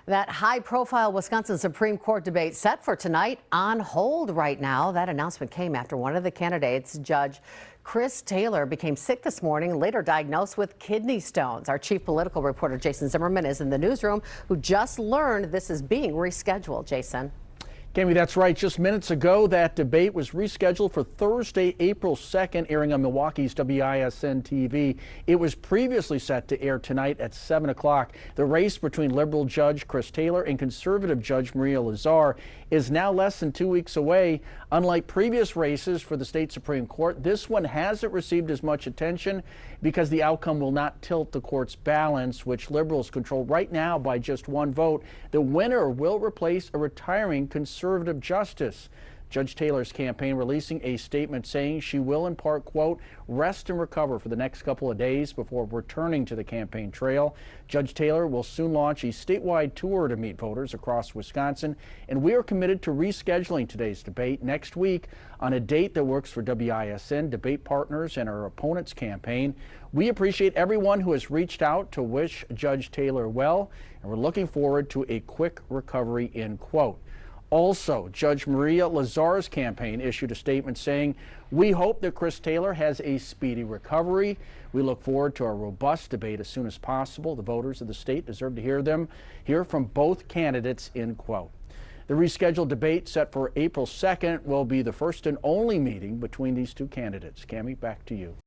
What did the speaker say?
That high-profile Wisconsin Supreme Court debate set for tonight on hold right now. That announcement came after one of the candidates, Judge Chris Taylor, became sick this morning, later diagnosed with kidney stones. Our chief political reporter, Jason Zimmerman, is in the newsroom, who just learned this is being rescheduled. Jason. Cami, that's right. Just minutes ago, that debate was rescheduled for Thursday, April 2nd, airing on Milwaukee's WISN TV. It was previously set to air tonight at 7 o'clock. The race between liberal Judge Chris Taylor and conservative Judge Maria Lazar is now less than 2 weeks away. Unlike previous races for the state Supreme Court, this one hasn't received as much attention because the outcome will not tilt the court's balance, which liberals control right now by just one vote. The winner will replace a retiring conservative justice. Judge Taylor's campaign releasing a statement saying she will in part, quote, rest and recover for the next couple of days before returning to the campaign trail. Judge Taylor will soon launch a statewide tour to meet voters across Wisconsin, and we are committed to rescheduling today's debate next week on a date that works for WISN, debate partners, and our opponent's campaign. We appreciate everyone who has reached out to wish Judge Taylor well, and we're looking forward to a quick recovery, end quote. Also, Judge Maria Lazar's campaign issued a statement saying, we hope that Chris Taylor has a speedy recovery. We look forward to a robust debate as soon as possible. The voters of the state deserve to hear from both candidates, end quote. The rescheduled debate set for April 2nd will be the first and only meeting between these two candidates. Cami, back to you.